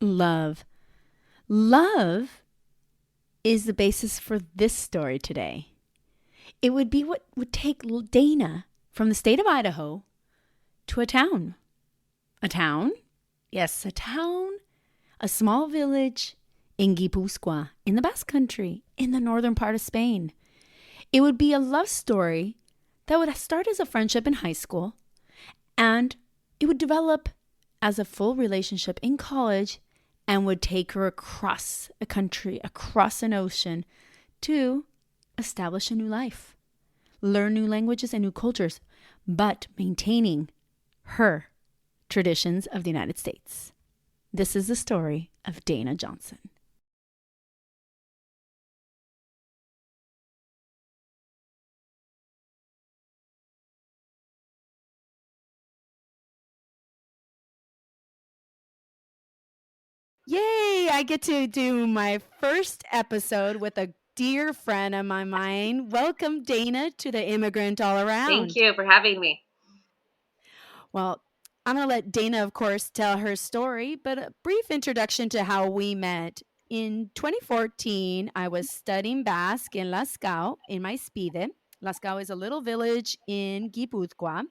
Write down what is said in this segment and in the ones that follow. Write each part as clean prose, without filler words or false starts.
Love. Love is the basis for this story today. It would be what would take Dana from the state of Idaho to a town. A town? Yes, a town. A small village in Guipuzcoa, in the Basque Country, in the northern part of Spain. It would be a love story that would start as a friendship in high school, and it would develop as a full relationship in college and would take her across a country, across an ocean to establish a new life, learn new languages and new cultures, but maintaining her traditions of the United States. This is the story of Dana Johnson. Yay! I get to do my first episode with a dear friend of mine. Welcome, Dana, to the Immigrant All Around. Thank you for having me. Well, I'm going to let Dana, of course, tell her story, but a brief introduction to how we met. In 2014, I was studying Basque in Lascaux in my Spide. Lascaux is a little village in Guipuzcoa.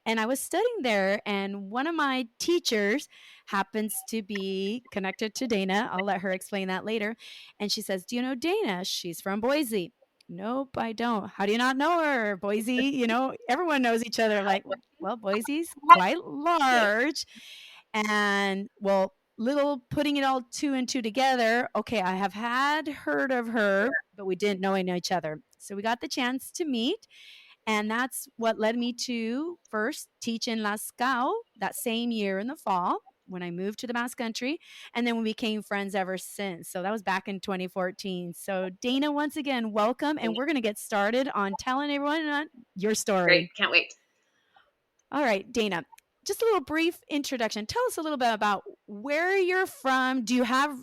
And I was studying there, and one of my teachers happens to be connected to Dana. I'll let her explain that later. And she says, "Do you know Dana? She's from Boise." Nope, I don't. How do you not know her? Boise, everyone knows each other. Like, well, Boise's quite large. And well, little putting it all two and two together. Okay, I have heard of her, but we didn't know each other. So we got the chance to meet. And that's what led me to first teach in Lascaux that same year in the fall when I moved to the Basque Country. And then we became friends ever since. So that was back in 2014. So Dana, once again, welcome. And we're going to get started on telling everyone your story. Great. Can't wait. All right, Dana, just a little brief introduction. Tell us a little bit about where you're from. Do you have,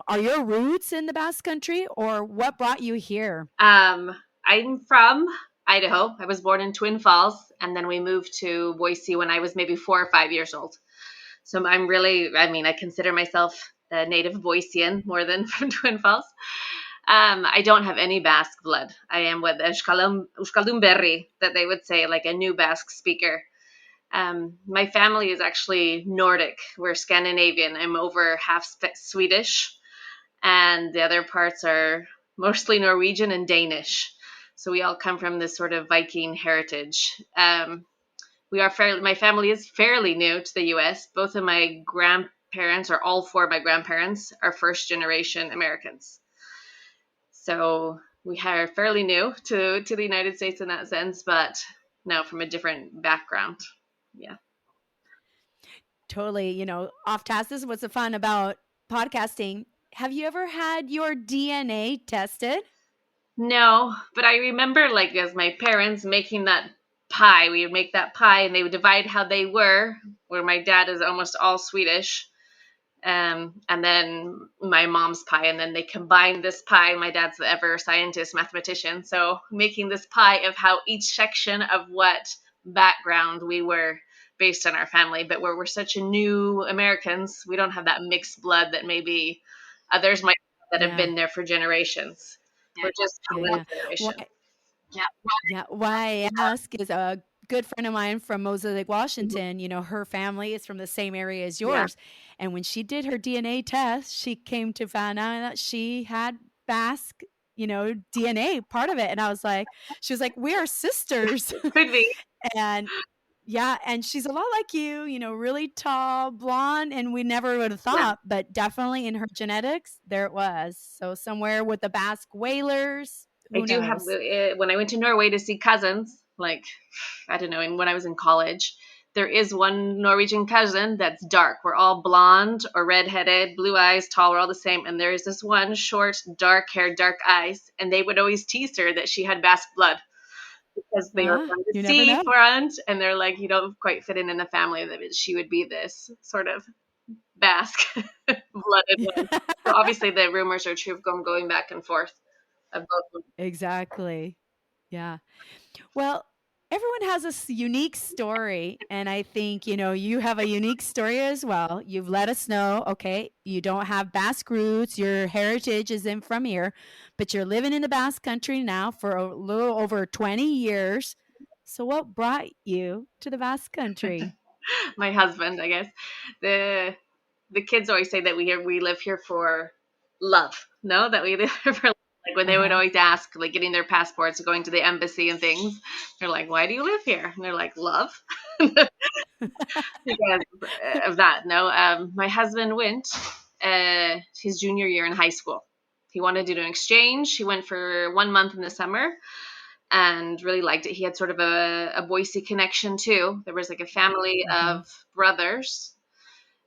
are your roots in the Basque Country, or what brought you here? I'm from Idaho. I was born in Twin Falls, and then we moved to Boise when I was maybe 4 or 5 years old. So I consider myself a native Boisean more than from Twin Falls. I don't have any Basque blood. I am with Euskaldun Berri, that they would say, like a new Basque speaker. My family is actually Nordic. We're Scandinavian. I'm over half Swedish, and the other parts are mostly Norwegian and Danish. So we all come from this sort of Viking heritage. My family is fairly new to the U.S. Both of my grandparents, or all four of my grandparents, are first generation Americans. So we are fairly new to the United States in that sense, but now from a different background. Yeah. Totally, off task. This is what's so fun about podcasting. Have you ever had your DNA tested? No, but I remember, as my parents making that pie. We would make that pie, and they would divide how they were, where my dad is almost all Swedish, and then my mom's pie, and then they combined this pie. My dad's the ever scientist, mathematician, so making this pie of how each section of what background we were based on our family. But where we're such a new Americans, we don't have that mixed blood that maybe others might have that have been there for generations. We're just one generation. Why I ask is a good friend of mine from Mosaic, Washington. Her family is from the same area as yours. And when she did her DNA test, she came to find out that she had Basque, DNA part of it. And she was like, we are sisters. Could be. And and she's a lot like you, really tall, blonde, and we never would have thought, but definitely in her genetics, there it was. So somewhere with the Basque whalers. I do have, when I went to Norway to see cousins, I don't know, when I was in college, there is one Norwegian cousin that's dark. We're all blonde or redheaded, blue eyes, tall, we're all the same. And there's this one short, dark hair, dark eyes. And they would always tease her that she had Basque blood because they were from the seafront. And they're like, you don't quite fit in the family, that she would be this sort of Basque blooded one. So obviously the rumors are true of going back and forth. Exactly. Yeah. Well, everyone has a unique story. And I think, you have a unique story as well. You've let us know, okay, you don't have Basque roots, your heritage isn't from here, but you're living in the Basque Country now for a little over 20 years. So, what brought you to the Basque Country? My husband, I guess. The the kids always say that we live here for love. No, that we live here for like when Uh they would huh. always ask, like getting their passports, going to the embassy and things. They're like, "Why do you live here?" And they're like, "Love." Because of that. No, my husband went his junior year in high school. He wanted to do an exchange. He went for 1 month in the summer and really liked it. He had sort of a Boise connection too. There was like a family Mm-hmm. of brothers,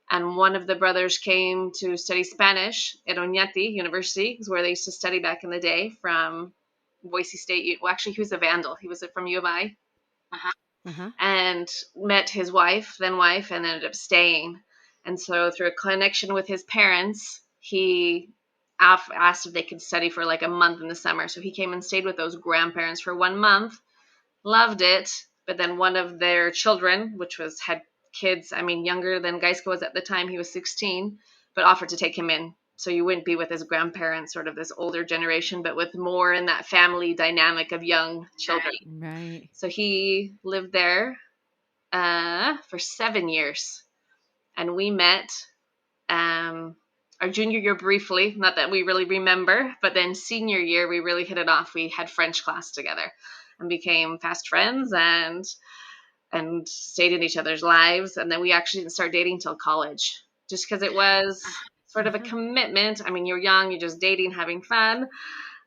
and one of the brothers came to study Spanish at Oñati University, is where they used to study back in the day from Boise State. Well, actually, he was a Vandal. He was from U of I. Uh huh. And met his wife, then wife, and ended up staying. And so, through a connection with his parents, he asked if they could study for like a month in the summer. So he came and stayed with those grandparents for 1 month, loved it. But then one of their children, which was had kids, I mean, younger than Geisko was at the time, he was 16, but offered to take him in. So you wouldn't be with his grandparents, sort of this older generation, but with more in that family dynamic of young children. Right. So he lived there for 7 years, and we met our junior year briefly. Not that we really remember, but then senior year we really hit it off. We had French class together, and became fast friends, and stayed in each other's lives. And then we actually didn't start dating till college, just because it was sort of a Uh-huh. commitment. I mean, you're young, you're just dating, having fun,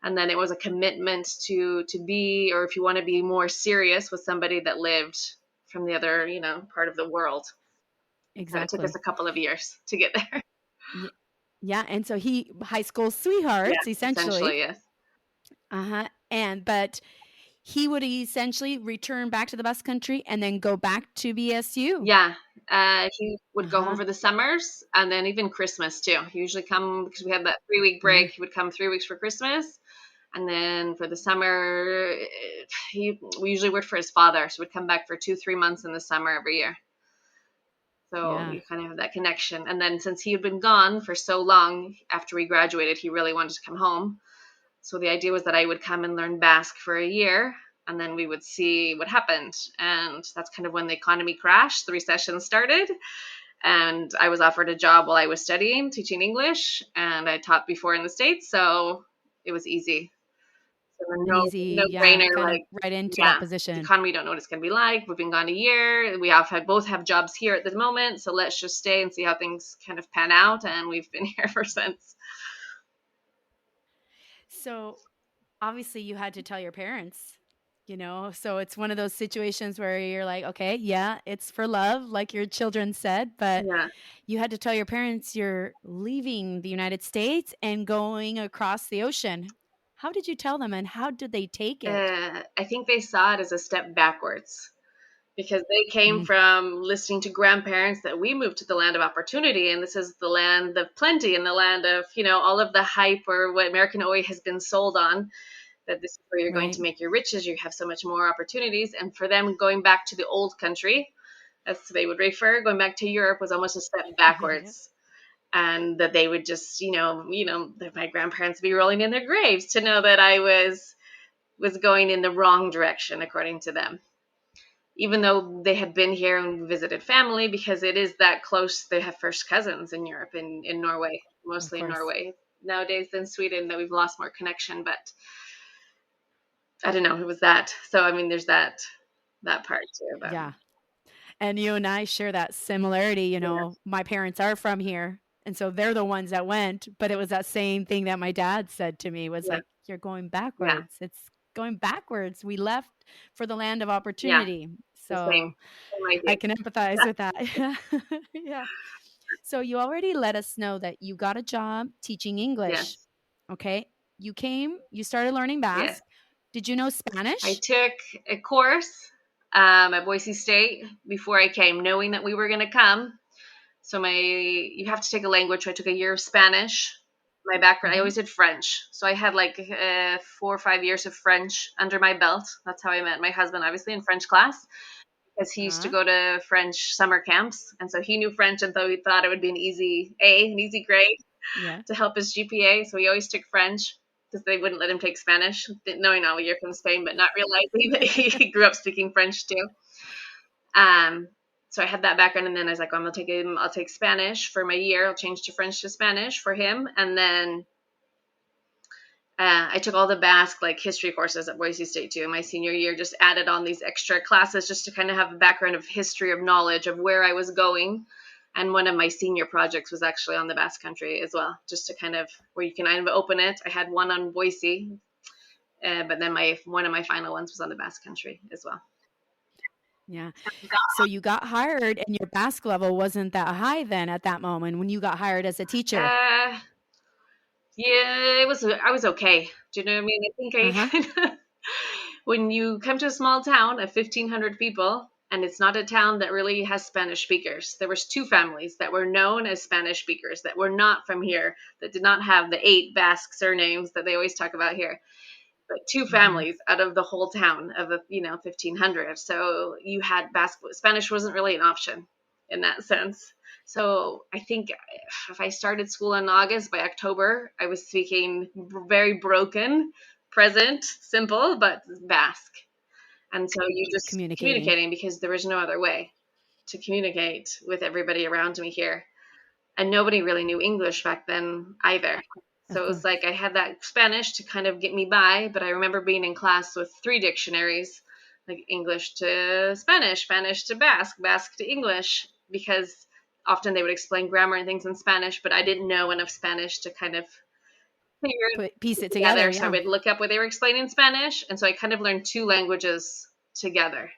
and then it was a commitment to be, or if you want to be more serious, with somebody that lived from the other, part of the world. And it took us Exactly. a couple of years to get there. Y- Yeah. And so high school Yeah, sweethearts, essentially, essentially. yes. Uh huh. But he would essentially return back to the bus country and then go back to BSU. Yeah, he Uh would go home huh. for the summers and then even Christmas too. He usually come because we had that 3 week Yeah. break. He would come 3 weeks for Christmas, and then for the summer, he we usually worked for his father, so we'd come back for 2 3 months in the summer every year. So Yeah. you kind of have that connection. And then since he had been gone for so long after we graduated, he really wanted to come home. So the idea was that I would come and learn Basque for a year, and then we would see what happened. And that's kind of when the economy crashed, the recession started, and I was offered a job while I was studying, teaching English, and I taught before in the States, so it was easy. So An no easy, yeah, brainer, kind of like, right into that yeah, the position. economy, don't know what it's going to be like. We've been gone a year. We have had both have jobs here at the moment, so let's just stay and see how things kind of pan out. And we've been here ever since. So obviously you had to tell your parents, so it's one of those situations where you're like, okay, yeah, it's for love, like your children said, but Yeah. you had to tell your parents you're leaving the United States and going across the ocean. How did you tell them and how did they take it? I think they saw it as a step backwards, because they came Mm, from listening to grandparents that we moved to the land of opportunity, and this is the land of plenty, and the land of all of the hype, or what American always has been sold on, that this is where you're going right. to make your riches, you have so much more opportunities. And for them, going back to the old country, as they would refer, going back to Europe, was almost a step Yeah. backwards. And that they would just, that my grandparents would be rolling in their graves to know that I was going in the wrong direction, according to them, even though they had been here and visited family, because it is that close. They have first cousins in Europe, in Norway, Of mostly in course. Norway. Nowadays in Sweden, that we've lost more connection, but I don't know. It was that. So I mean, there's that part too. But Yeah. And you and I share that similarity, yeah, my parents are from here, and so they're the ones that went, but it was that same thing that my dad said to me was yeah, like, "You're going yeah, backwards. It's going backwards. We left for the land of yeah. opportunity." The So, same I idea. can empathize with that. Yeah. So you already let us know that you got a job teaching English, Yes, okay? You started learning yes. Basque. Did you know I Spanish? took a course at Boise State before I came, knowing that we were going to come. So you have to take a language. So I took a year of Spanish, My background, I Mm-hmm. always did French. So I had like 4 or 5 years of French under my belt. That's how I met my husband, obviously, in French class, because he used to Uh, go to French summer camps. And so he knew French, and so he thought it would be an easy A, an easy grade yeah. to help his GPA. So he always took French because they wouldn't let him take Spanish, knowing all you're from Spain, but not realizing that he grew up speaking French too. Um, so I had that background, and then I was like, I'll take Spanish for my year. I'll change to French to Spanish for him, and then I took all the Basque like history courses at Boise State too. In my senior year, just added on these extra classes just to kind of have a background of history, of knowledge of where I was going. And one of my senior projects was actually on the Basque Country as well, just to kind of where you can kind of open it. I had one on Boise, but then my one of my final ones was on the Basque Country as well. Yeah. So you got hired and your Basque level wasn't that high then at that moment when you got hired as a teacher. Uh, yeah, it was. I was okay. Do you know what I mean? I think Uh-huh. I kind of when you come to a small town of 1,500 people, and it's not a town that really has Spanish speakers. There was two families that were known as Spanish speakers that were not from here, that did not have the 8 Basque surnames that they always talk about here, but two Mhm. families out of the whole town of 1,500. So you had Basque. Spanish wasn't really an option in that sense. So I think if I started school in August, by October I was speaking very broken, present, simple, but Basque. And so you just Communicating. communicating, because there was no other way to communicate with everybody around me here. And nobody really knew English back then either. So Of it was course. like I had that Spanish to kind of get me by, but I remember being in class with 3 dictionaries, like English to Spanish, Spanish to Basque, Basque to English, because often they would explain grammar and things in Spanish, but I didn't know enough Spanish to kind of figure it Put piece it together, together. So I yeah. would look up what they were explaining in Spanish, and so I kind of learned 2 languages together.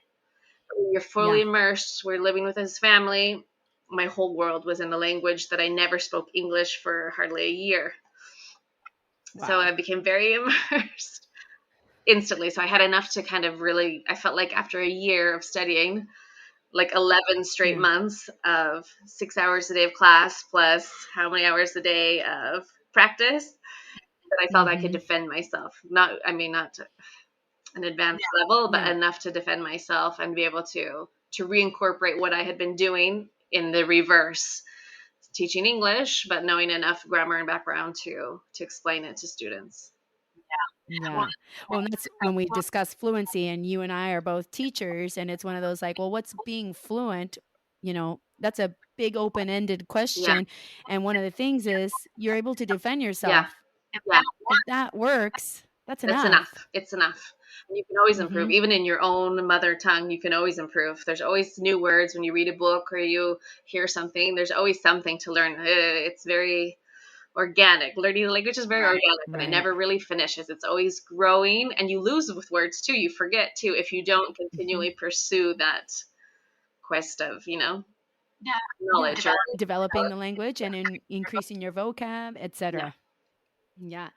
You're fully Yeah. immersed. We're living with his family. My whole world was in a language that I never spoke English for hardly a year. So Wow. I became very immersed instantly. So I had enough to kind of really, I felt like after a year of studying, like 11 straight Yeah. months of 6 hours a day of class, plus how many hours a day of practice, that I felt I could Mhm. defend myself. Not, I mean, not an advanced level, but Yeah. enough to defend myself and be able to reincorporate what I had been doing in the reverse, teaching English, but knowing enough grammar and background to explain it to students. Yeah. Well, and that's when we discuss fluency, and you and I are both teachers, and it's one of those like, well, what's being fluent? That's a big open-ended Yeah, question. And one of the things is you're able to defend yeah, yourself. yeah. If that works, that's That's enough. enough. It's enough. And you can always improve. Mhm. Even in your own mother tongue, you can always improve. There's always new words when you read a book or you hear something. There's always something to learn. It's very organic. Learning the language is very organic, and it Right. never really finishes. It's always growing, and you lose with words too. You forget too if you don't Mhm. continually pursue that quest of knowledge. Or Developing the language and increasing your vocab, yeah, etc. Yeah.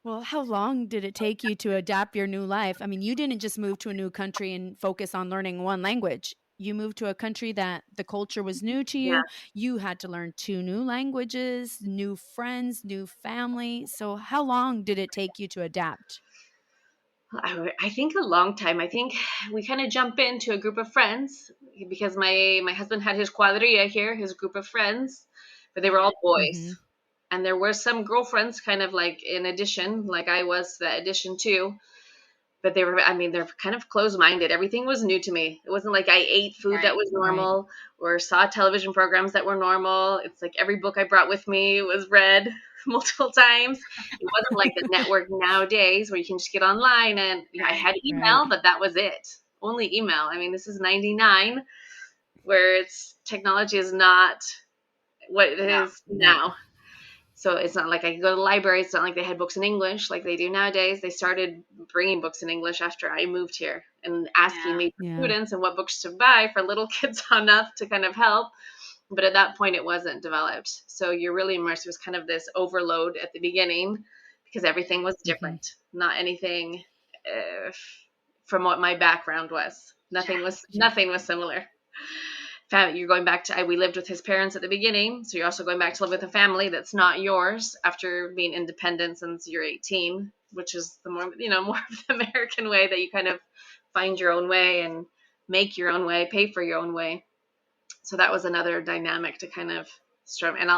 Well, how long did it take you to adapt your new life? I mean, you didn't just move to a new country and focus on learning one language. You moved to a country that the culture was new to yeah. you. You had to learn two new languages, new friends, new family. So, how long did it take you to adapt? I think a long time. I think we kind of jump into a group of friends because my husband had his cuadrilla here, his group of friends, but they were all boys. Hmm. And there were some girlfriends kind of like in addition, like I was the addition too. But they were, I mean, they're kind of closed minded. Everything was new to me. It wasn't like I ate food that was Right. normal or saw television programs that were normal. It's like every book I brought with me was read multiple times. It wasn't like the network nowadays where you can just get online, and I had Right. email, but that was it. Only email. I mean, this is 99, where it's technology is not what it is No. now. So it's not like I could go to the library. It's not like they had books in English like they do nowadays. They started bringing books in English after I moved here and asking me for Yeah. students and what books to buy for little kids enough to kind of help. But at that point, it wasn't developed. So you're really immersed. It was kind of this overload at the beginning because everything was Hmm. different, not anything from what my background was. Nothing was Yeah. nothing was similar. you're going back to, we lived with his parents at the beginning. So you're also going back to live with a family that's not yours after being independent since you're 18, which is the more, more of the American way, that you kind of find your own way and make your own way, pay for your own way. So that was another dynamic to kind of strum. And